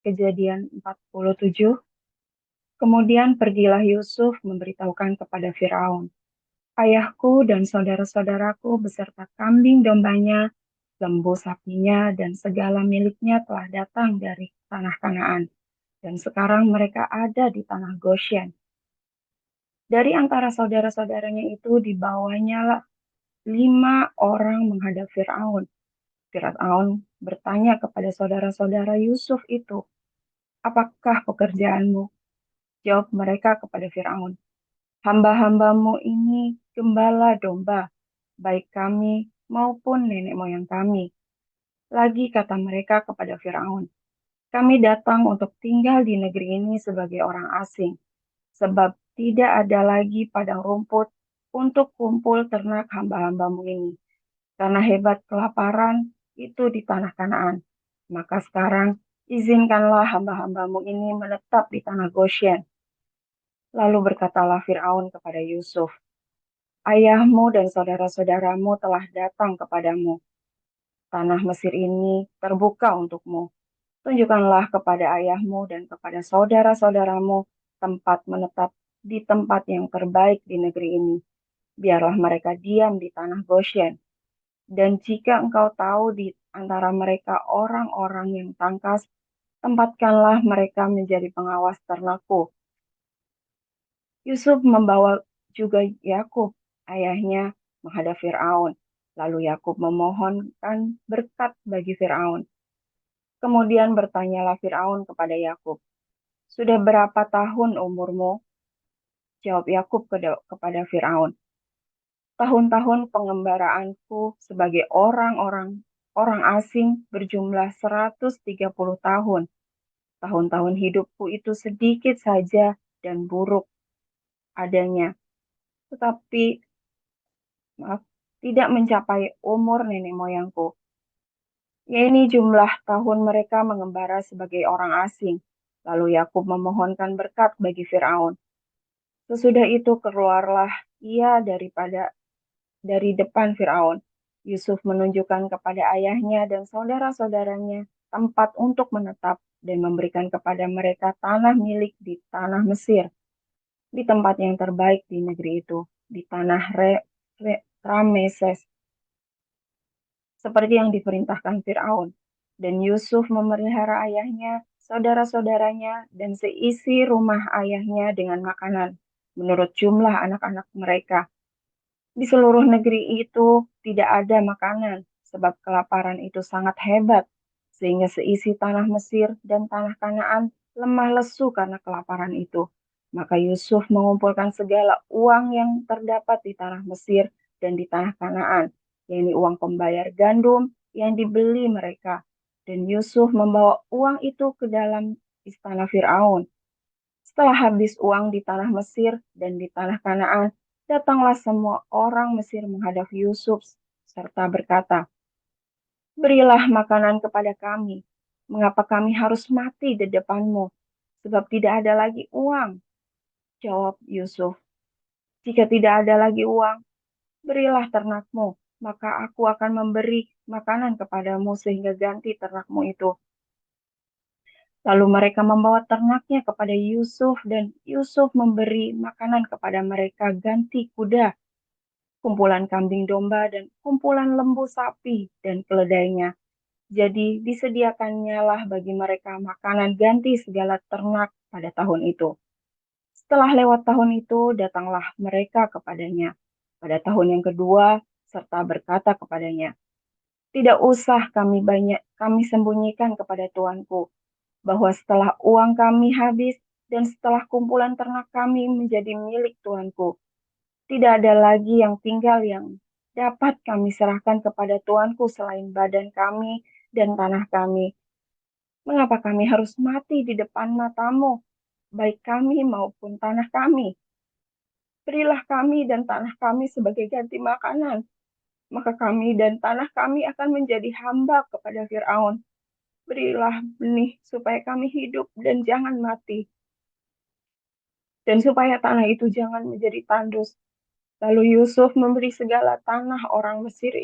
Kejadian 47, kemudian pergilah Yusuf memberitahukan kepada Firaun, "Ayahku dan saudara-saudaraku beserta kambing dombanya, lembu sapinya, dan segala miliknya telah datang dari tanah Kanaan, dan sekarang mereka ada di tanah Goshen." Dari antara saudara-saudaranya itu dibawanya lah 5 orang menghadap Firaun. Firaun bertanya kepada saudara-saudara Yusuf itu, "Apakah pekerjaanmu?" Jawab mereka kepada Firaun, "Hamba-hambamu ini gembala domba, baik kami maupun nenek moyang kami." Lagi kata mereka kepada Firaun, "Kami datang untuk tinggal di negeri ini sebagai orang asing, sebab tidak ada lagi padang rumput untuk kumpul ternak hamba-hambamu ini. Karena hebat kelaparan itu di tanah Kanaan, maka sekarang izinkanlah hamba-hambamu ini menetap di tanah Goshen." Lalu berkatalah Firaun kepada Yusuf, "Ayahmu dan saudara-saudaramu telah datang kepadamu. Tanah Mesir ini terbuka untukmu. Tunjukkanlah kepada ayahmu dan kepada saudara-saudaramu tempat menetap di tempat yang terbaik di negeri ini. Biarlah mereka diam di tanah Goshen. Dan jika engkau tahu di antara mereka orang-orang yang tangkas, tempatkanlah mereka menjadi pengawas ternakku." Yusuf membawa juga Yakub, ayahnya, menghadap Firaun. Lalu Yakub memohonkan berkat bagi Firaun. Kemudian bertanyalah Firaun kepada Yakub, "Sudah berapa tahun umurmu?" Jawab Yakub kepada Firaun, "Tahun-tahun pengembaraanku sebagai orang asing berjumlah 130 tahun. Tahun-tahun hidupku itu sedikit saja dan buruk adanya, tetapi maaf, tidak mencapai umur nenek moyangku. Ini jumlah tahun mereka mengembara sebagai orang asing." Lalu Yakub memohonkan berkat bagi Firaun. Sesudah itu keluarlah ia dari depan Firaun. Yusuf menunjukkan kepada ayahnya dan saudara-saudaranya tempat untuk menetap dan memberikan kepada mereka tanah milik di tanah Mesir, di tempat yang terbaik di negeri itu, di tanah Rameses, seperti yang diperintahkan Firaun. Dan Yusuf memelihara ayahnya, saudara-saudaranya, dan seisi rumah ayahnya dengan makanan, menurut jumlah anak-anak mereka. Di seluruh negeri itu tidak ada makanan, sebab kelaparan itu sangat hebat, sehingga seisi tanah Mesir dan tanah Kanaan lemah lesu karena kelaparan itu. Maka Yusuf mengumpulkan segala uang yang terdapat di tanah Mesir dan di tanah Kanaan, yakni uang pembayar gandum yang dibeli mereka. Dan Yusuf membawa uang itu ke dalam istana Firaun. Setelah habis uang di tanah Mesir dan di tanah Kanaan, datanglah semua orang Mesir menghadap Yusuf serta berkata, "Berilah makanan kepada kami. Mengapa kami harus mati di depanmu? Sebab tidak ada lagi uang." Jawab Yusuf, "Jika tidak ada lagi uang, berilah ternakmu, maka aku akan memberi makanan kepadamu sehingga ganti ternakmu itu." Lalu mereka membawa ternaknya kepada Yusuf dan Yusuf memberi makanan kepada mereka ganti kuda, kumpulan kambing domba, dan kumpulan lembu sapi dan keledainya. Jadi disediakannya lah bagi mereka makanan ganti segala ternak pada tahun itu. Setelah lewat tahun itu, datanglah mereka kepadanya pada tahun yang kedua, serta berkata kepadanya, "Tidak usah kami sembunyikan kepada tuanku, bahwa setelah uang kami habis dan setelah kumpulan ternak kami menjadi milik tuanku, tidak ada lagi yang tinggal yang dapat kami serahkan kepada tuanku selain badan kami dan tanah kami. Mengapa kami harus mati di depan matamu, baik kami maupun tanah kami? Berilah kami dan tanah kami sebagai ganti makanan, maka kami dan tanah kami akan menjadi hamba kepada Firaun. Berilah benih supaya kami hidup dan jangan mati, dan supaya tanah itu jangan menjadi tandus." Lalu Yusuf memberi segala tanah orang Mesir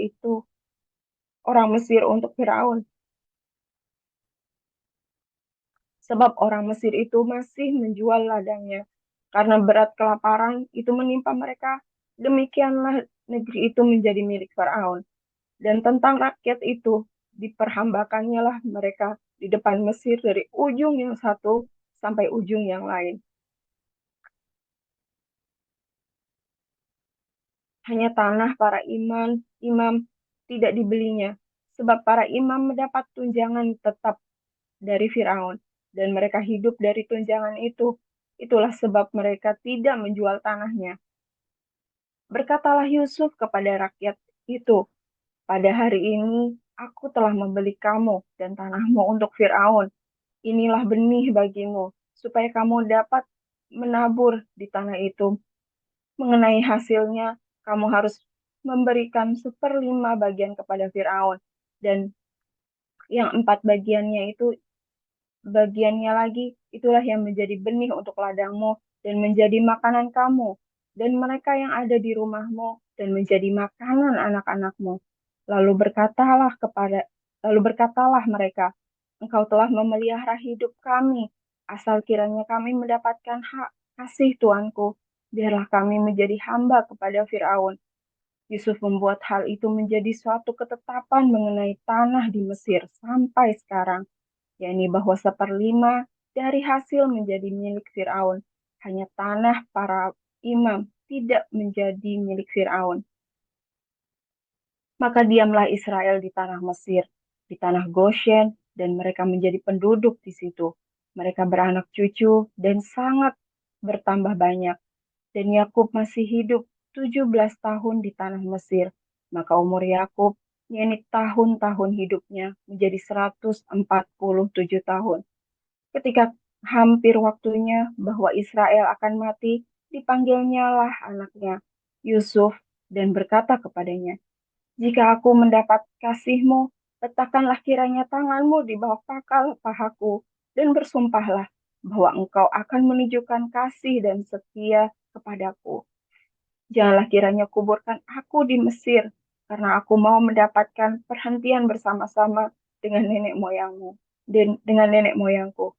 untuk Firaun. sebab orang Mesir itu masih menjual ladangnya. Karena berat kelaparan itu menimpa mereka, demikianlah negeri itu menjadi milik Firaun. Dan tentang rakyat itu, diperhambakannya lah mereka di depan Mesir dari ujung yang satu sampai ujung yang lain. Hanya tanah para imam tidak dibelinya, sebab para imam mendapat tunjangan tetap dari Firaun, dan mereka hidup dari tunjangan itu. Itulah sebab mereka tidak menjual tanahnya. Berkatalah Yusuf kepada rakyat itu, pada hari ini aku telah membeli kamu dan tanahmu untuk Firaun. Inilah benih bagimu, supaya kamu dapat menabur di tanah itu. Mengenai hasilnya, kamu harus memberikan 1/5 bagian kepada Firaun, dan yang 4 bagiannya itu bagiannya lagi, itulah yang menjadi benih untuk ladangmu dan menjadi makanan kamu dan mereka yang ada di rumahmu dan menjadi makanan anak-anakmu. Lalu berkatalah mereka, Engkau telah memelihara hidup kami, asal kiranya kami mendapatkan hak kasih Tuanku, biarlah kami menjadi hamba kepada Firaun. Yusuf membuat hal itu menjadi suatu ketetapan mengenai tanah di Mesir sampai sekarang, yakni bahwa 1/5 dari hasil menjadi milik Firaun. Hanya tanah para imam tidak menjadi milik Firaun. Maka diamlah Israel di tanah Mesir, di tanah Goshen, dan mereka menjadi penduduk di situ. Mereka beranak cucu dan sangat bertambah banyak. Dan Yakub masih hidup 17 tahun di tanah Mesir. Maka umur Yakub, yakni tahun-tahun hidupnya, menjadi 147 tahun. Ketika hampir waktunya bahwa Israel akan mati, dipanggilnya lah anaknya, Yusuf, dan berkata kepadanya, jika aku mendapat kasihmu, letakkanlah kiranya tanganmu di bawah pakal pahaku, dan bersumpahlah bahwa engkau akan menunjukkan kasih dan setia kepadaku. Janganlah kiranya kuburkan aku di Mesir, karena aku mau mendapatkan perhentian bersama-sama dengan nenek moyangmu dan dengan nenek moyangku.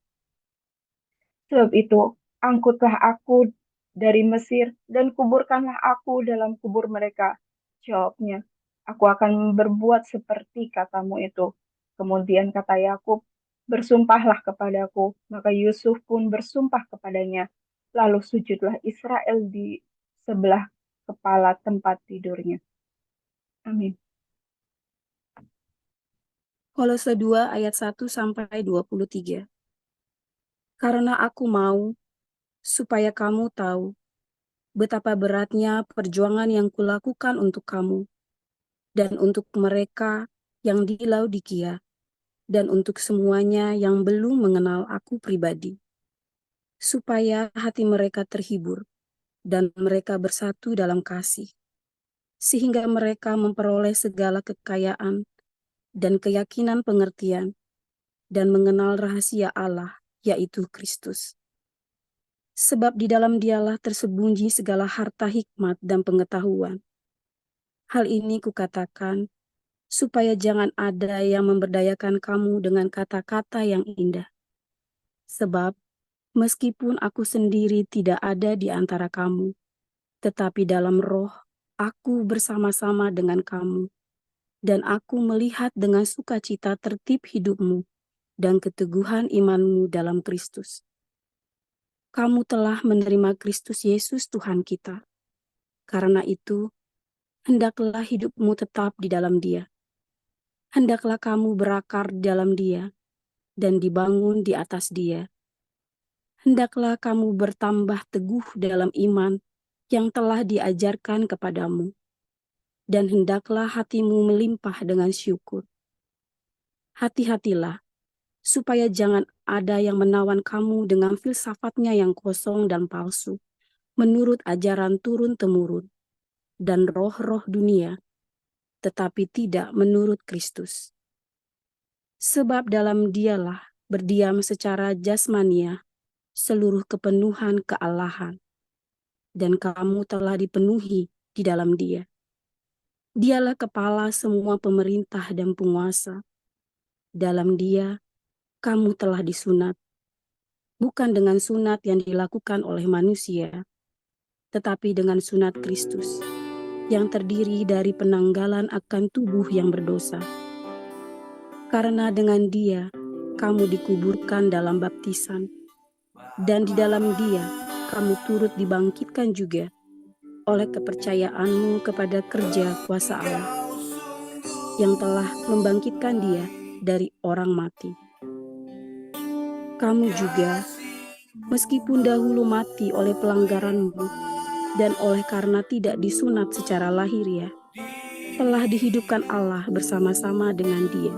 Sebab itu, angkutlah aku dari Mesir dan kuburkanlah aku dalam kubur mereka. Jawabnya, aku akan berbuat seperti katamu itu. Kemudian kata Yakub, bersumpahlah kepadaku. Maka Yusuf pun bersumpah kepadanya. Lalu sujudlah Israel di sebelah kepala tempat tidurnya. Amin. Kolose 2 ayat 1 sampai 23. Karena aku mau supaya kamu tahu betapa beratnya perjuangan yang kulakukan untuk kamu dan untuk mereka yang di Laodikia dan untuk semuanya yang belum mengenal aku pribadi, supaya hati mereka terhibur dan mereka bersatu dalam kasih, sehingga mereka memperoleh segala kekayaan dan keyakinan pengertian dan mengenal rahasia Allah, yaitu Kristus. Sebab di dalam dialah tersembunyi segala harta hikmat dan pengetahuan. Hal ini kukatakan, supaya jangan ada yang memberdayakan kamu dengan kata-kata yang indah. Sebab, meskipun aku sendiri tidak ada di antara kamu, tetapi dalam roh, aku bersama-sama dengan kamu, dan aku melihat dengan sukacita tertib hidupmu dan keteguhan imanmu dalam Kristus. Kamu telah menerima Kristus Yesus Tuhan kita. Karena itu, hendaklah hidupmu tetap di dalam Dia. Hendaklah kamu berakar di dalam Dia dan dibangun di atas Dia. Hendaklah kamu bertambah teguh dalam iman yang telah diajarkan kepadamu, dan hendaklah hatimu melimpah dengan syukur. Hati-hatilah, supaya jangan ada yang menawan kamu dengan filsafatnya yang kosong dan palsu, menurut ajaran turun-temurun, dan roh-roh dunia, tetapi tidak menurut Kristus. Sebab dalam Dialah berdiam secara jasmania seluruh kepenuhan kealahan, dan kamu telah dipenuhi di dalam Dia. Dialah kepala semua pemerintah dan penguasa. Dalam Dia, kamu telah disunat bukan dengan sunat yang dilakukan oleh manusia, tetapi dengan sunat Kristus, yang terdiri dari penanggalan akan tubuh yang berdosa. Karena dengan Dia, kamu dikuburkan dalam baptisan, dan di dalam Dia, kamu turut dibangkitkan juga oleh kepercayaanmu kepada kerja kuasa Allah, yang telah membangkitkan Dia dari orang mati. Kamu juga, meskipun dahulu mati oleh pelanggaranmu dan oleh karena tidak disunat secara lahiriah, telah dihidupkan Allah bersama-sama dengan Dia,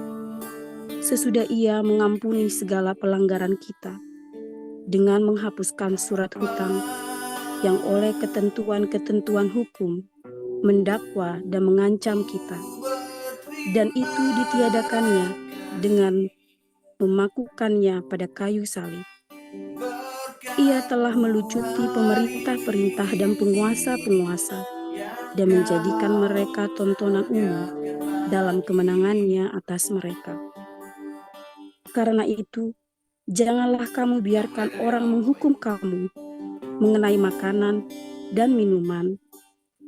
sesudah Ia mengampuni segala pelanggaran kita, dengan menghapuskan surat hutang yang oleh ketentuan-ketentuan hukum mendakwa dan mengancam kita, dan itu ditiadakannya dengan memakukannya pada kayu salib. Ia telah melucuti pemerintah-perintah dan penguasa-penguasa dan menjadikan mereka tontonan umum dalam kemenangannya atas mereka. Karena itu, janganlah kamu biarkan orang menghukum kamu mengenai makanan dan minuman,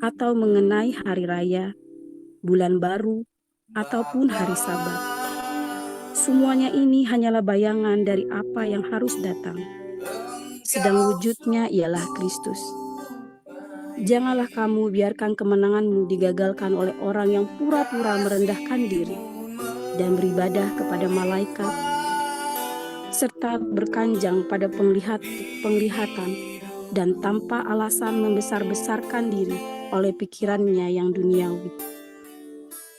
atau mengenai hari raya, bulan baru, ataupun hari Sabat. Semuanya ini hanyalah bayangan dari apa yang harus datang, sedang wujudnya ialah Kristus. Janganlah kamu biarkan kemenanganmu digagalkan oleh orang yang pura-pura merendahkan diri dan beribadah kepada malaikat, serta berkanjang pada penglihatan dan tanpa alasan membesar-besarkan diri oleh pikirannya yang duniawi.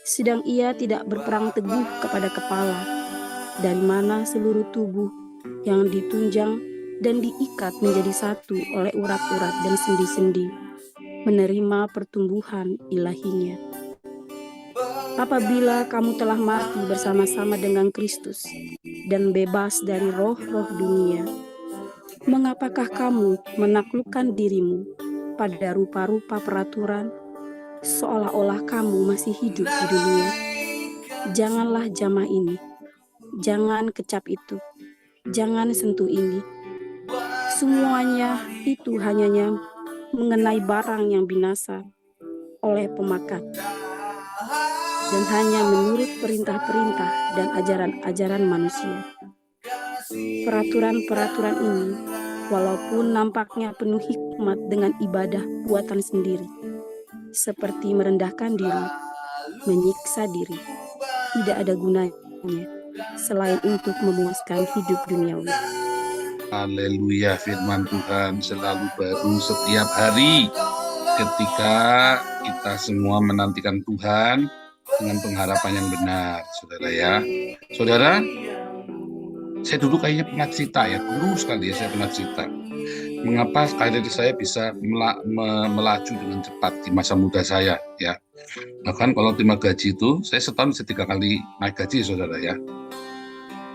Sedang ia tidak berperang teguh kepada kepala, dari mana seluruh tubuh yang ditunjang dan diikat menjadi satu oleh urat-urat dan sendi-sendi, menerima pertumbuhan ilahinya. Apabila kamu telah mati bersama-sama dengan Kristus dan bebas dari roh-roh dunia, mengapakah kamu menaklukkan dirimu pada rupa-rupa peraturan, seolah-olah kamu masih hidup di dunia? Janganlah jamah ini, jangan kecap itu, jangan sentuh ini. Semuanya itu hanya mengenai barang yang binasa oleh pemakan, dan hanya menurut perintah-perintah dan ajaran-ajaran manusia. Peraturan-peraturan ini, walaupun nampaknya penuh hikmat dengan ibadah buatan sendiri, seperti merendahkan diri, menyiksa diri, tidak ada gunanya selain untuk memuaskan hidup duniawi. Haleluya, firman Tuhan selalu baru setiap hari ketika kita semua menantikan Tuhan dengan pengharapan yang benar, saudara ya. Saudara, saya dulu kayaknya pernah cerita ya, dulu sekali ya saya pernah cerita. Mengapa karir saya bisa melaju dengan cepat di masa muda saya ya. Bahkan kalau terima gaji itu, saya setahun bisa 3 kali naik gaji, saudara ya.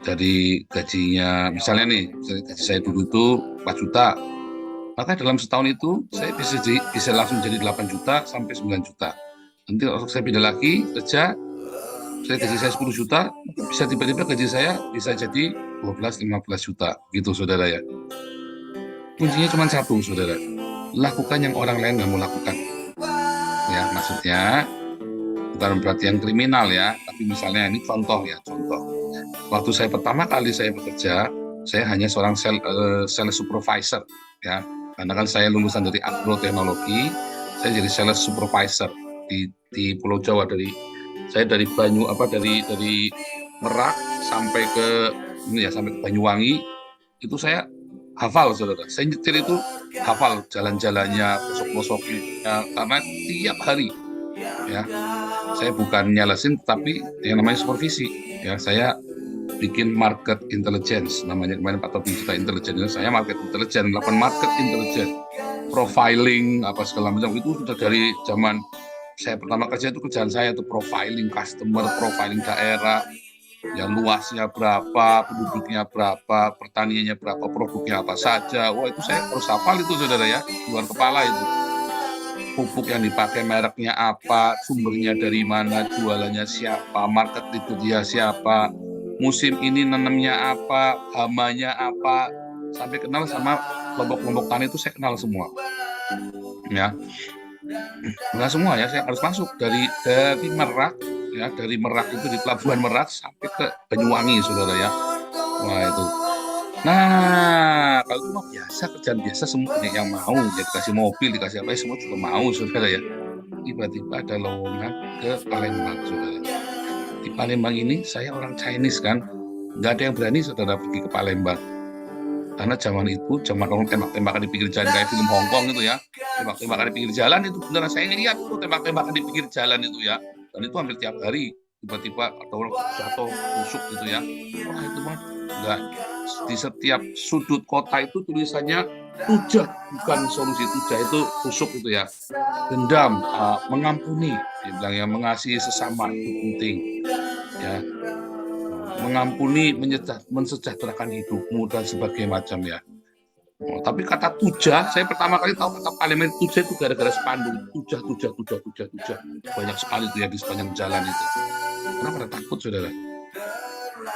Dari gajinya, misalnya nih, gaji saya dulu itu 4 juta. Maka dalam setahun itu, saya bisa langsung jadi 8 juta sampai 9 juta. Nanti kalau saya pindah lagi, kerja, gaji saya 10 juta, bisa tiba-tiba gaji saya bisa jadi 12-15 juta, gitu saudara ya. Kuncinya cuma satu, saudara. Lakukan yang orang lain nggak mau lakukan. Ya, maksudnya bukan berarti yang kriminal ya, tapi misalnya ini contoh ya, contoh. Waktu saya pertama kali saya bekerja, saya hanya seorang sales supervisor ya, karena kan saya lulusan dari agroteknologi, saya jadi sales supervisor di Pulau Jawa, dari Merak sampai ke Banyuwangi, itu saya hafal, saudara. Saya nyetir itu hafal jalan-jalannya, pelosok-pelosoknya, karena tiap hari ya. Saya bukan nyalesin, tapi yang namanya supervisi ya. Saya bikin market intelligence, namanya kemarin Pak Tobi cerita intelligence, saya market intelligence, 8 market intelligence, profiling apa segala macam. Itu sudah dari zaman saya pertama kerja, itu kerjaan saya itu profiling customer, profiling daerah, yang luasnya berapa, penduduknya berapa, pertaniannya berapa, produknya apa saja. Wah, itu saya harus hafal itu, saudara ya, luar kepala itu. Pupuk yang dipakai mereknya apa, sumbernya dari mana, jualannya siapa, market itu dia siapa, musim ini nanamnya apa, hamanya apa, sampai kenal sama kelompok-kelompok tani itu saya kenal semua. Ya, nggak semua ya, saya harus masuk dari Merak ya, dari Merak itu di Pelabuhan Merak sampai ke Banyuwangi, saudara ya. Wah itu. Nah, kalau itu mah biasa, kerjaan biasa, semua yang mau, ya dikasih mobil, dikasih apa, semua juga mau, saudara ya. Tiba-tiba ada lowongan ke Palembang, saudara. Di Palembang ini saya orang Chinese kan, nggak ada yang berani, saudara, pergi ke Palembang. Karena zaman itu, zaman orang tembak-tembakan di pinggir jalan, kayak film Hongkong itu ya, tembak-tembakan di pinggir jalan itu beneran, saya ngeliat itu tembak-tembakan di pinggir jalan itu ya, dan itu hampir tiap hari, tiba-tiba ada orang jatuh, tusuk gitu ya. Wah itu mah enggak, di setiap sudut kota itu tulisannya tujah, bukan solusi, tujah itu tusuk itu ya, dendam, mengampuni, dia bilang ya, mengasihi sesama itu penting ya, mengampuni, mensejahterakan hidupmu dan sebagainya macam ya. Tapi kata tujah, saya pertama kali tahu kata Palembang tujah itu gara-gara spanduk, tujah, banyak sekali itu ya di sepanjang jalan itu. Kenapa pada takut, saudara?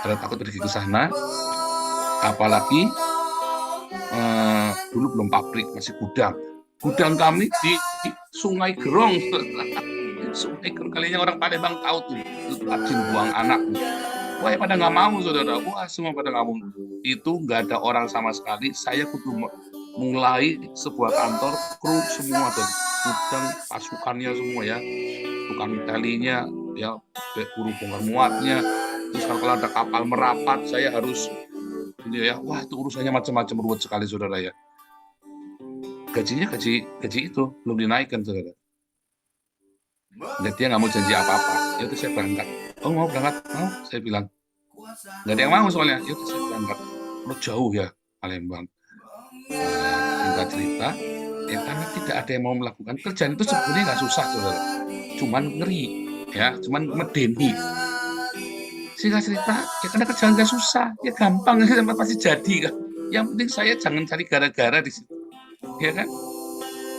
Pada takut pergi ke sana, apalagi dulu belum pabrik, masih gudang. Gudang kami di Sungai Gerong. Sungai Gerong, kalinya orang Palembang tahu tuh, itu rajin buang anak. Wah, pada nggak mau, saudara. Wah, semua pada nggak mau. Itu nggak ada orang sama sekali. Saya kudu mulai sebuah kantor, kru semua dari gudang, pasukannya semua ya, tukang talinya, ya, buru bongkar muatnya. Terus kalau ada kapal merapat, saya harus ini ya. Wah, itu urusannya macam-macam, ruwet sekali, saudara ya. Gajinya gaji itu belum dinaikkan, saudara. Dan dia nggak mau janji apa-apa. Ya udah saya berangkat. Oh, mau berangkat? Mau? Saya bilang. Nggak ada yang mau soalnya. Ya udah saya berangkat. Lo jauh ya, Palembang. Singkat cerita, karena tidak ada yang mau melakukan kerjaan itu sebenarnya nggak susah, saudara. Cuman ngeri, ya, cuman medeni. Singkat cerita, ya karena kerjaan nggak susah, ya gampang, ya pasti jadi kan. Yang penting saya jangan cari gara-gara di situ, ya kan?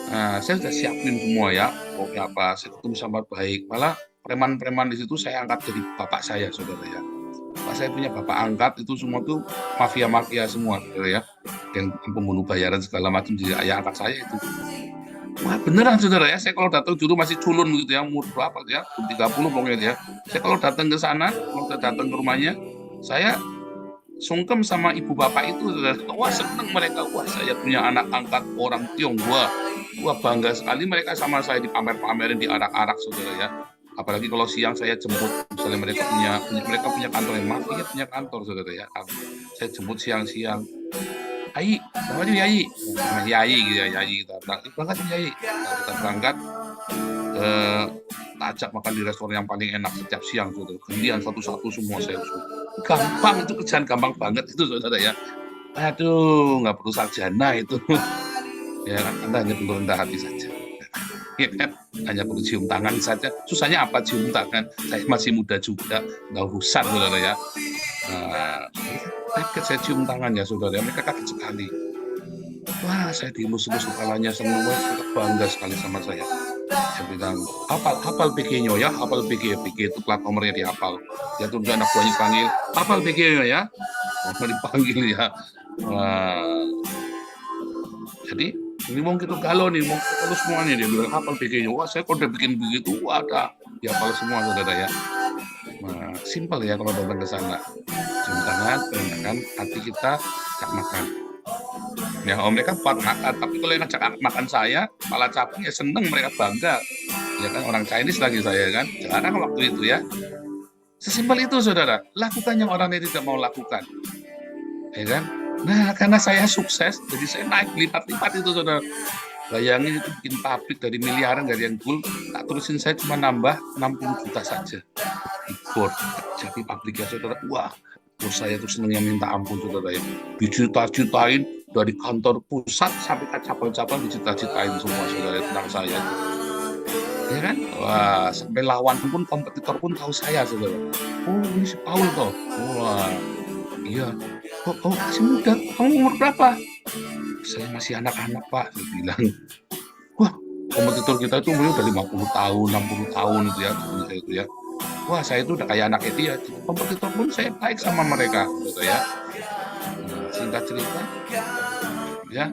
Nah, saya sudah siapin semua ya, pokoknya apa, saya ketemu sama baik, malah preman-preman di situ saya angkat jadi bapak saya, saudara ya. Bapak saya punya bapak angkat, itu semua tuh mafia-mafia semua, saudara ya, yang pembunuh bayaran segala macam, jadi ayah angkat saya itu. Wah beneran, saudara ya, saya kalau datang dulu masih culun gitu ya, umur berapa ya, 30 pokoknya ya. Saya kalau datang ke sana, kalau datang ke rumahnya, saya sungkem sama ibu bapak itu, saudara. Wah seneng mereka, wah saya punya anak angkat orang Tionghoa. Wah bangga sekali mereka sama saya, dipamer-pamerin, diarak-arak, saudara ya. Apalagi kalau siang saya jemput, misalnya mereka punya kantor yang mafia, punya kantor, saudara ya. Saya jemput siang-siang. Ayi, namanya Yayi, Yayi gitu ya, Yayi kita berangkat Yayi. Kita berangkat, kita ajak makan di restoran yang paling enak setiap siang, saudara. Gantian satu-satu semua saya usul. Gampang itu, kerjaan gampang banget itu, saudara ya. Aduh, nggak perlu sarjana itu. Ya kan, Anda hanya perlu rendah hati saja. Ya kan? Hanya perlu cium tangan saja. Susahnya apa cium tangan? Saya masih muda juga, nggak usah, saudara ya. Nah, kaget saya cium tangannya, saudara. Mereka kaget sekali. Wah, saya dielus-elus kepalanya semua, bangga sekali sama saya. Saya bilang, hafal PG-nya ya, hafal PG itu plat nomornya dihafal. Dia tuh anak buahnya panggil, hafal PG-nya ya. Mau dipanggil ya. Wah. Jadi ini mau kita galau nih, mau kita semua nih, dia bilang hafal PG-nya. Wah, saya kalau udah bikin begitu, wah ada dihafal semua, saudara ya. Nah, simpel ya kalau datang ke sana. Cium tangan, perkenalkan, hati kita ajak makan. Ya, mereka buat makan, tapi kalau yang ngajak makan saya, malah capung ya seneng, mereka bangga. Ya kan, orang Chinese lagi saya kan. Jarang waktu itu ya. Sesimpel itu, saudara. Lakukan yang orang lain tidak mau lakukan. Ya kan? Nah, karena saya sukses, jadi saya naik lipat-lipat itu, saudara. Bayangin itu bikin pabrik dari miliaran, dari yang full, tak terusin saya cuma nambah 60 juta saja. Board, jadi pabriknya, saudara. Wah, bos saya tuh senengnya minta ampun, saudara ya. Dicita-citain dari kantor pusat sampai ke cabang-cabang, dicita-citain semua, saudara, tentang saya. Ya kan? Wah, sampai lawan pun, kompetitor pun tahu saya, saudara. Oh, ini si Paul toh. Wah, iya. Oh, masih muda. Kamu umur berapa? Saya masih anak-anak, Pak, dia bilang. Wah, kompetitor kita itu umurnya udah 50 tahun, 60 tahun itu ya, itu ya. Wah, saya itu udah kayak anaknya dia. Kompetitor pun saya baik sama mereka, gitu ya. Nah, Singkat cerita, ya,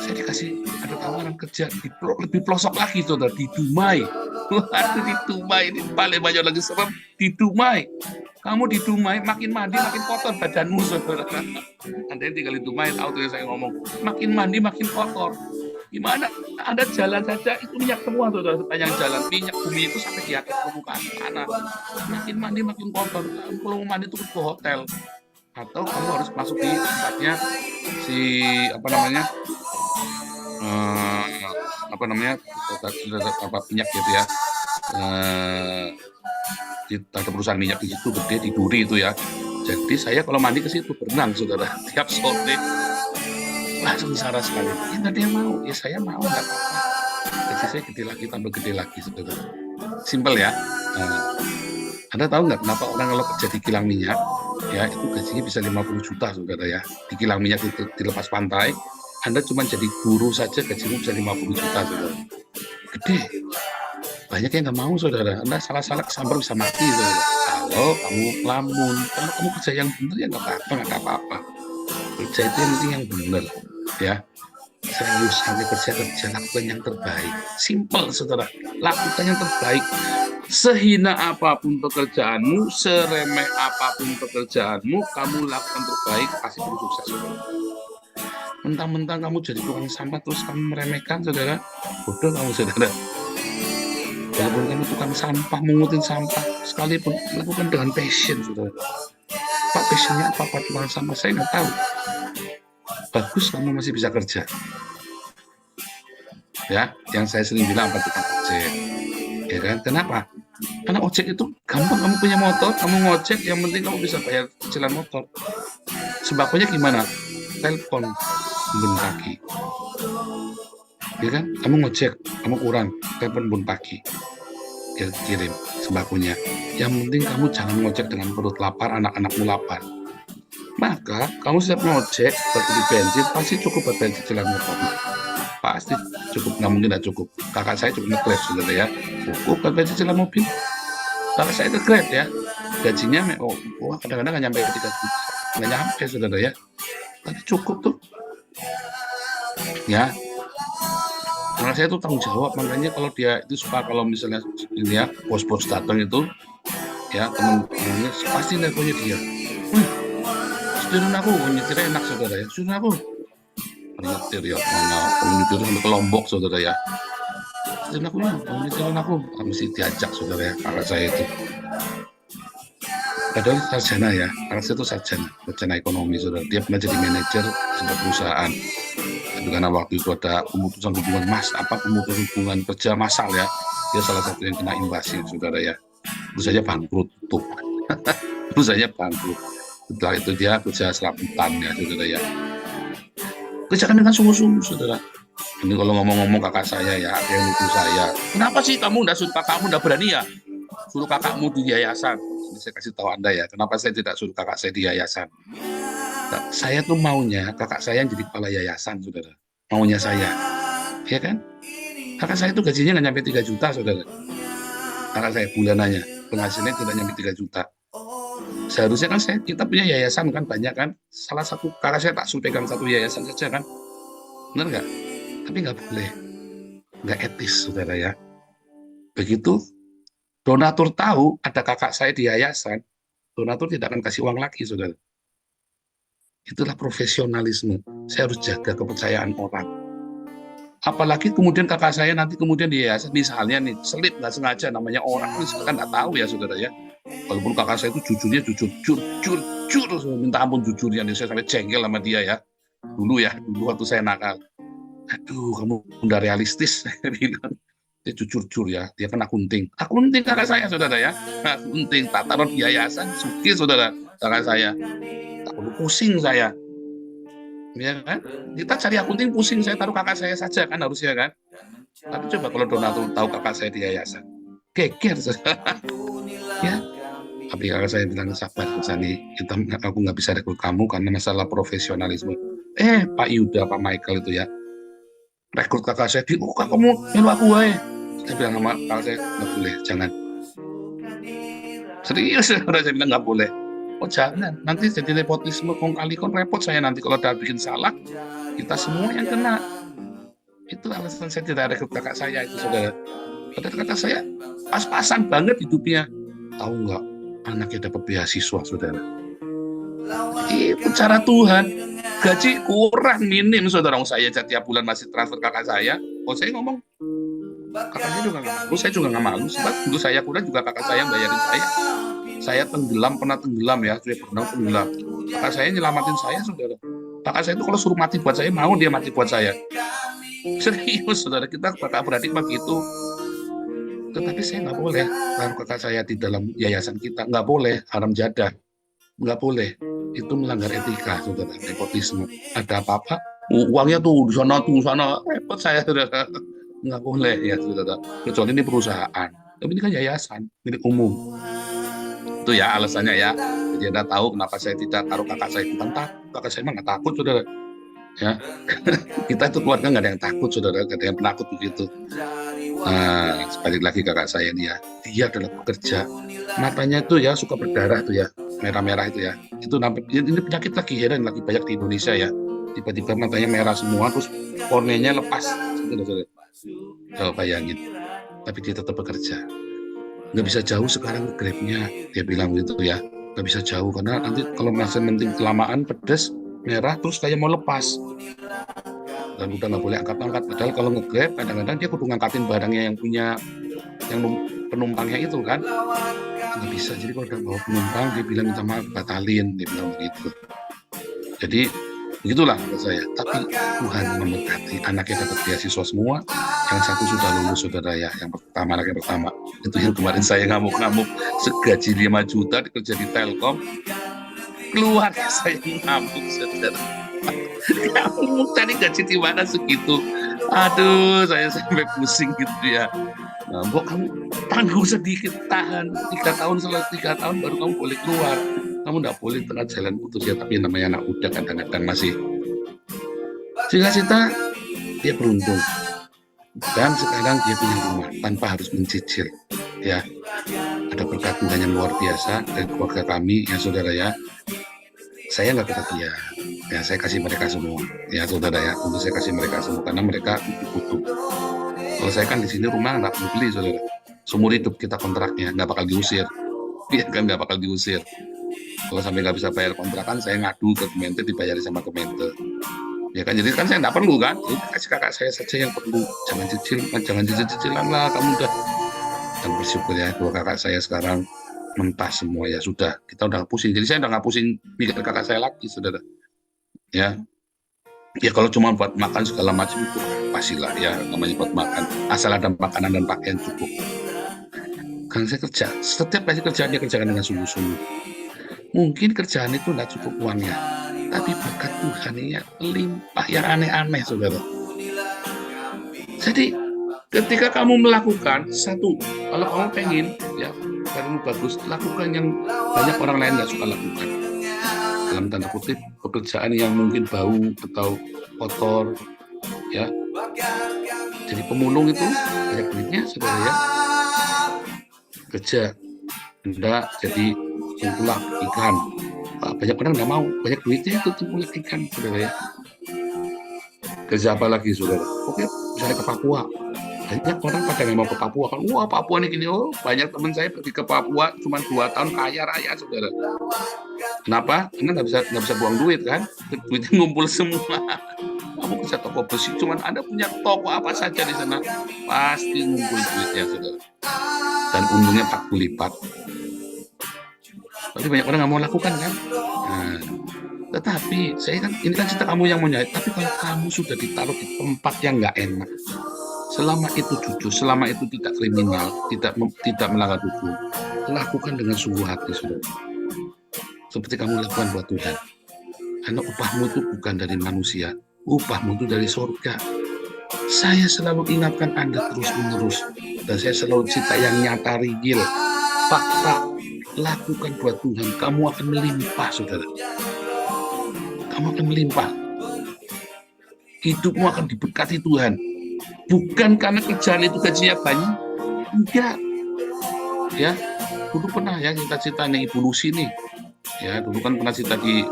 saya dikasih ada tawaran kerja lebih pelosok lagi, saudara, di Dumai. Waduh, di Dumai ini paling banyak lagi serem, di Dumai. Kamu di Dumai makin mandi makin kotor badanmu, saudara. Anda yang tinggal di Dumai tahu tuh yang saya ngomong, makin mandi makin kotor. Gimana Anda jalan saja itu minyak semua, saudara, sepanjang jalan minyak bumi itu sampai di atas permukaan tanah. Makin mandi makin kotor. Kalau mau mandi itu ke hotel, atau kamu harus masuk di tempatnya si minyak gitu ya. Ada perusahaan minyak di situ gede di Duri itu ya. Jadi saya kalau mandi ke situ berenang, saudara, tiap sore. Wah, sengsara sekali. Ya nggak ada yang mau, ya saya mau, nggak apa-apa. Gaji saya gede lagi, tambah gede lagi, saudara. Simpel ya. Anda tahu nggak kenapa orang kalau kerja di kilang minyak, ya itu gajinya bisa 50 juta, saudara ya. Di kilang minyak itu dilepas pantai, Anda cuma jadi guru saja gajimu bisa 50 juta, saudara. Gede. Banyak yang nggak mau, saudara. Anda salah-salah kesambar bisa mati, saudara. Kalau kamu lamun, kalau kamu kerja yang benar ya nggak apa-apa. Kerja itu yang penting yang benar, ya. Serius, sampai kerja lakukan yang terbaik. Simple, saudara. Lakukan yang terbaik. Sehina apapun pekerjaanmu, seremeh apapun pekerjaanmu, kamu lakukan terbaik, pasti kamu sukses, saudara. Mentang-mentang kamu jadi tukang sampah terus kamu meremehkan, saudara, bodoh kamu, saudara. Walaupun kamu tukang sampah, mengutin sampah, sekalipun lakukan dengan passion, saudara. Pak, passionnya apa tukang sampah? Saya nggak tahu. Bagus, kamu masih bisa kerja. Ya, yang saya sering bilang apa tukang ojek. Ya kan? Kenapa? Karena ojek itu gampang, kamu punya motor, kamu ngojek, yang penting kamu bisa bayar cicilan motor. Sembakonya gimana? Telepon, bun pagi. Ya kan? Kamu ngojek, kamu kurang, telepon bun pagi. Kirim sembakonya. Yang penting kamu jangan ngojek dengan perut lapar, anak-anakmu lapar. Maka kamu setiap ngojek, beli bensin, pasti cukup buat bensin cicilan motor. Pasti cukup, nggak mungkin nggak cukup. Kakak saya cukup nge-grab, saudara ya. Cukup buat bensin cicilan mobil. Kakak saya nge-grab ya. Gajinya, kadang-kadang nggak nyampe 3 juta. Nggak nyampe, saudara ya. Tapi cukup tuh. Ya. Karena saya tuh tanggung jawab, makanya kalau dia itu suka, kalau misalnya ini ya, bos-bos datang itu, ya teman-temannya pasti nelponnya dia. Setirin aku, nyetirnya enak, saudara ya. Setirin aku. Nyetir ya, nyetir sampai ke Lombok, saudara ya. Nyetirin aku. Mesti diajak, saudara ya, kakak saya itu. Padahal sarjana ya, kakak saya itu sarjana ekonomi, saudara. Dia pernah jadi manajer sebuah perusahaan. Tapi karena waktu itu ada pemutusan hubungan kerja massal ya. Dia salah satu yang kena invasi, saudara ya. Perusahaannya bangkrut, tuh. Perusahaannya bangkrut. Setelah itu dia kerja serabutan ya, saudara ya. Kerjakan dengan sungguh-sungguh, saudara. Ini kalau ngomong-ngomong kakak saya ya, ada yang nuduh saya. Kenapa sih kamu nggak suruh kakakmu, nggak berani ya? Suruh kakakmu di yayasan. Ini saya kasih tahu Anda ya, kenapa saya tidak suruh kakak saya di yayasan. Nah, saya tuh maunya kakak saya yang jadi kepala yayasan, saudara. Maunya saya. Ya kan? Kakak saya itu gajinya nggak nyampe 3 juta, saudara. Kakak saya bulanannya, penghasilannya tidak nyampe 3 juta. Seharusnya kan kita punya yayasan kan, banyak kan. Salah satu kakak saya tak suruh pegang satu yayasan saja kan. Benar nggak? Tapi nggak boleh. Nggak etis, saudara ya. Begitu donatur tahu ada kakak saya di yayasan, donatur tidak akan kasih uang lagi, saudara. Itulah profesionalisme. Saya harus jaga kepercayaan orang. Apalagi kemudian kakak saya nanti kemudian di yayasan, misalnya nih, selip nggak sengaja, namanya orang, kan nggak tahu ya, saudara ya. Walaupun kakak saya itu jujurnya jujur, minta ampun jujurnya, saya sampai jengkel sama dia ya. Dulu waktu saya nakal. Aduh, kamu udah realistis, saya bilang. Dia jujur ya, dia kan akunting kakak saya, saudara ya. Akunting, tak taruh di yayasan, suki, saudara, kakak saya. Tak perlu pusing saya. Ya kan? Kita cari akunting pusing, saya taruh kakak saya saja kan harusnya kan. Tapi coba kalau donatur tahu kakak saya di yayasan, geger, saudara. Ya, tapi kakak saya bilang, sabar Sani, aku nggak bisa rekrut kamu karena masalah profesionalisme. Pak Yuda, Pak Michael itu ya, rekrut kakak saya, kamu nyuruh aku wae. Saya bilang sama kakak saya, nggak boleh, jangan. Serius, saya bilang nggak boleh. Oh jangan, nanti jadi nepotisme kong kali kon repot saya nanti kalau udah bikin salah, kita semua yang kena. Itu alasan saya tidak rekrut kakak saya itu, saudara. Padahal kata saya pas-pasan banget hidupnya. Tahu nggak, anaknya dapat beasiswa, saudara. Itu cara Tuhan. Gaji kurang minim, saudara. Saya tiap bulan masih transfer kakak saya. Oh saya ngomong, kakaknya juga nggak malu, saya juga nggak malu. Sebab dulu saya kurang juga kakak saya bayarin saya. Saya tenggelam, pernah tenggelam ya, saya pernah tenggelam. Kakak saya nyelamatin saya, saudara. Kakak saya itu kalau suruh mati buat saya, mau dia mati buat saya. Serius, saudara, kita kakak beradik begitu. Tetapi saya nggak boleh taruh kakak saya di dalam yayasan kita. Nggak boleh, haram jadah. Nggak boleh. Itu melanggar etika, saudara, nepotisme. Ada apa-apa, uangnya tuh di sana, repot saya, saudara. Nggak boleh, ya, saudara. Kecuali ini perusahaan. Tapi ini kan yayasan, milik umum. Itu ya alasannya ya. Jadi Anda tahu kenapa saya tidak taruh kakak saya. Bukan takut, kakak saya emang nggak takut, saudara. Ya, kita itu keluarga nggak ada yang takut, saudara. Nggak ada yang penakut begitu. Nah, sebalik lagi kakak saya dia adalah pekerja. Matanya itu ya suka berdarah tuh ya, merah-merah itu ya. Itu ini penyakit lagi heran lagi banyak di Indonesia ya. Tiba-tiba matanya merah semua, terus korneanya lepas. Saudara. Coba bayangin. Tapi dia tetap bekerja. Nggak bisa jauh sekarang Grabnya, dia bilang gitu ya. Nggak bisa jauh karena nanti kalau masih penting kelamaan pedes merah terus kayak mau lepas dan udah nggak boleh angkat-angkat. Padahal kalau nge-Grab kadang-kadang dia kudu ngangkatin barangnya yang punya yang penumpangnya itu kan nggak bisa. Jadi kalau udah bawa penumpang dia bilang minta maaf, batalin, dia bilang begitu. Jadi begitulah menurut saya. Tapi Tuhan memberkati, anaknya dapat beasiswa semua. Yang satu sudah lulus, saudara ya. Yang pertama, anak yang pertama. Itu yang kemarin saya ngamuk-ngamuk. Segaji 5 juta dikerja di Telkom. Keluar saya ngamuk, saudara. Kamu tadi gaji di mana segitu? Aduh, saya sampai pusing gitu ya. Nah, kamu tangguh sedikit, tahan 3 tahun, setelah 3 tahun baru kamu boleh keluar. Kamu nggak boleh tengah jalan putus ya, tapi namanya anak muda kadang-kadang masih cita-cita. Dia beruntung dan sekarang dia punya rumah tanpa harus mencicil ya. Ada berkat Tuhan yang luar biasa dari keluarga kami ya, saudara ya. Saya nggak kebagian ya, saya kasih mereka semua ya, saudara ya. Untuk saya kasih mereka semua karena mereka butuh. Kalau saya kan di sini rumah nggak perlu beli, saudara. Seumur hidup kita kontraknya, nggak bakal diusir. Iya kan, nggak bakal diusir. Kalau sampai nggak bisa bayar kontrakan, saya ngadu ke Kementerian, dibayari sama Kementerian. Ya kan, jadi kan saya nggak perlu kan. Jadi kasih kakak saya saja yang perlu. Jangan cicil-cicilan lah, kamu udah. Dan bersyukur ya, dua kakak saya sekarang mentah semua ya, sudah. Kita udah pusing. Jadi saya udah nggak pusing mikir kakak saya lagi, saudara. Ya, ya kalau cuma buat makan segala macam itu pastilah ya, namanya buat makan. Asal ada makanan dan pakaian cukup. Kan saya kerja, setiap kali kerjaan dia kerjakan dengan sungguh-sungguh. Mungkin kerjaan itu tidak cukup uangnya, tapi berkat Tuhan ya limpah yang aneh-aneh, saudara. Jadi ketika kamu melakukan satu, kalau kamu pengen ya kamu bagus, lakukan yang banyak orang lain nggak suka lakukan. Dalam tanda kutip, pekerjaan yang mungkin bau atau kotor ya. Jadi pemulung itu banyak duitnya, saudara ya. Kerja hendak jadi tengkulak ikan. Banyak orang nggak mau, banyak duitnya itu tengkulak ikan, saudara ya. Kerja apa lagi, saudara? Oke, misalnya ke Papua. Banyak orang pada nggak mau ke Papua kan. Wah, Papua nih gini. Oh, banyak teman saya pergi ke Papua cuma 2 tahun kaya raya, saudara. Kenapa? Karena nggak bisa buang duit kan. Duitnya ngumpul semua. Kamu bisa toko besi, cuman Anda punya toko apa saja di sana, pasti ngumpul duitnya, saudara. Dan untungnya 40 lipat. Tapi banyak orang nggak mau lakukan kan. Nah, tetapi saya kan, ini kan cerita kamu yang mau nyari. Tapi kalau kamu sudah ditaruh di tempat yang nggak enak, selama itu jujur, selama itu tidak kriminal, tidak melanggar hukum, lakukan dengan sungguh hati, saudara. Seperti kamu lakukan buat Tuhan. Karena upahmu itu bukan dari manusia, upahmu itu dari surga. Saya selalu ingatkan Anda terus-menerus, dan saya selalu cerita yang nyata, rigil, fakta. Lakukan buat Tuhan, kamu akan melimpah, saudara. Kamu akan melimpah. Hidupmu akan diberkati Tuhan. Bukan karena kerjaan itu gajinya banyak, enggak. Ya, dulu pernah ya kita ceritanya Ibu Lucy nih. Ya, dulu kan pernah cerita di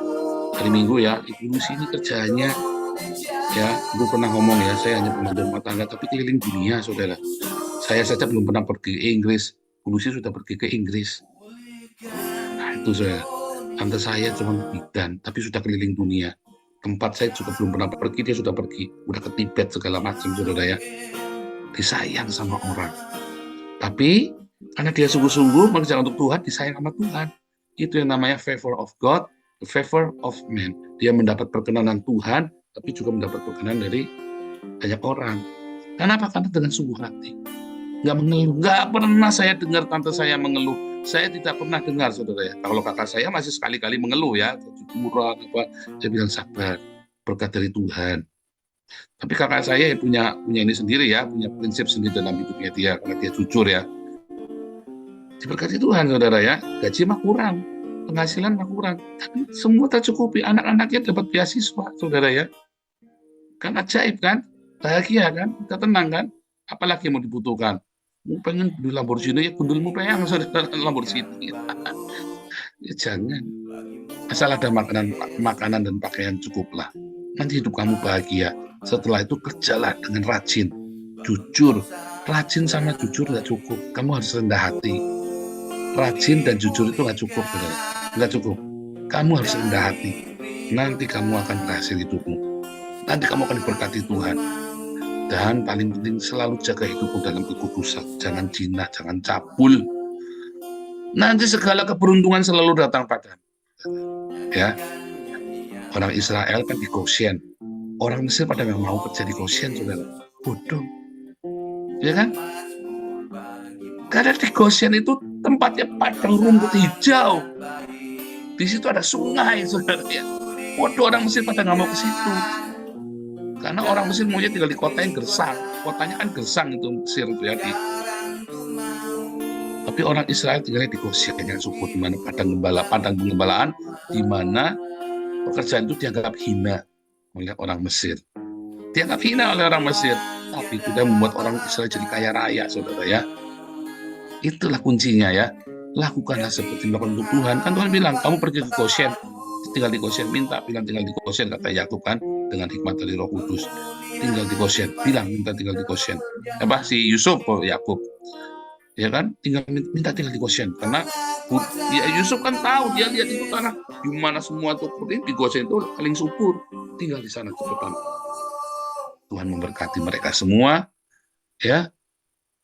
hari Minggu ya, Ibu Lucy ini kerjanya ya, dulu pernah ngomong ya, saya hanya pembantu rumah tangga tapi keliling dunia, saudara. Saya saja belum pernah pergi ke Inggris, Bu Lucy sudah pergi ke Inggris. Nah, itu saya. Tante saya cuma bidan, tapi sudah keliling dunia. Tempat saya juga belum pernah pergi, dia sudah pergi. Udah ke Tibet segala macam, saudara ya. Disayang sama orang. Tapi karena dia sungguh-sungguh mengerjakan untuk Tuhan, disayang sama Tuhan. Itu yang namanya favor of God, the favor of man. Dia mendapat perkenanan Tuhan, tapi juga mendapat perkenanan dari banyak orang. Kenapa? Karena dengan sungguh hati. Nggak mengeluh. Nggak pernah saya dengar tante saya mengeluh. Saya tidak pernah dengar, saudara ya. Kalau kakak saya masih sekali-kali mengeluh ya, kurang apa. Saya bilang sabar, berkat dari Tuhan. Tapi kakak saya punya ini sendiri ya, punya prinsip sendiri dalam hidupnya dia, karena dia jujur ya. Diberkati Tuhan, saudara ya. Gaji mah kurang, penghasilan mah kurang, tapi semua tercukupi. Anak-anaknya dapat beasiswa, saudara ya. Kan ajaib kan, bahagia kan, kita tenang kan. Apalagi yang mau dibutuhkan? Mau pengen beli Lamborghini, ya gundulmu peyang, saudara, Lamborghini. Ya jangan. Asal ada makanan dan pakaian cukuplah. Nanti hidup kamu bahagia. Setelah itu kerjalah dengan rajin, jujur. Rajin sama jujur nggak cukup. Kamu harus rendah hati. Rajin dan jujur itu nggak cukup, saudara. Nggak cukup. Kamu harus rendah hati. Nanti kamu akan berhasil hidupmu. Nanti kamu akan diberkati Tuhan. Dan paling penting selalu jaga hidupmu dalam kekudusan. Jangan jinah, jangan cabul. Nanti segala keberuntungan selalu datang padamu. Ya, orang Israel kan di Goshen. Orang Mesir pada yang mau kerja di Goshen, saudara. Bodoh. Ya kan? Karena di Goshen itu tempatnya padang rumput hijau. Di situ ada sungai, saudara. Ya. Bodoh, orang Mesir pada nggak mau ke situ. Karena orang Mesir maunya tinggal di kota yang gersang. Kotanya kan gersang itu Mesir itu ya. Tapi orang Israel tinggalnya di Goshen yang subur, di mana padang penggembalaan, di mana pekerjaan itu dianggap hina oleh orang Mesir. Dianggap hina oleh orang Mesir, tapi itu membuat orang Israel jadi kaya raya, saudara ya. Itulah kuncinya ya. Lakukanlah seperti melakukan untuk Tuhan. Kan Tuhan bilang, kamu pergi ke Goshen, tinggal di Goshen, bilang tinggal di Goshen, kata Yakub kan, dengan hikmat dari Roh Kudus. Tinggal di Goshen, minta tinggal di Goshen. Apa si Yusuf, Yakub, ya kan, minta tinggal di Goshen, karena ya Yusuf kan tahu, dia lihat itu tanah di mana semua tuh di Goshen itu paling subur, tinggal di sana cepetan. Tuhan memberkati mereka semua, ya,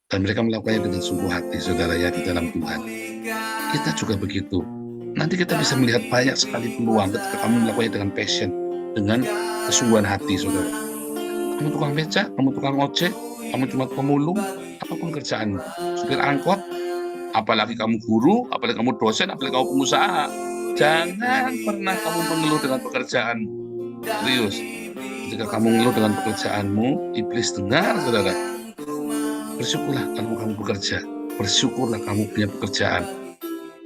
dan mereka melakukannya dengan sungguh hati, saudara ya, di dalam Tuhan. Kita juga begitu. Nanti kita bisa melihat banyak sekali peluang ketika kamu melakukannya dengan passion, dengan kesungguhan hati, saudara. Kamu tukang beca, kamu tukang ojek, kamu cuma pemulung, apapun kerjaanmu, supir angkot, apalagi kamu guru, apalagi kamu dosen, apalagi kamu pengusaha, jangan pernah kamu mengeluh dengan pekerjaanmu. Serius, jika kamu mengeluh dengan pekerjaanmu, iblis dengar, saudara. Bersyukurlah kalau kamu bekerja, bersyukurlah kamu punya pekerjaan.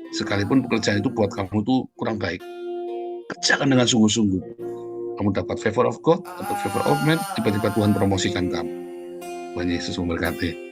Sekalipun pekerjaan itu buat kamu tuh kurang baik, kerjakan dengan sungguh-sungguh. Kamu dapat favor of God, dapat favor of man, tiba-tiba Tuhan promosikan kamu. Tuhan Yesus memberkati.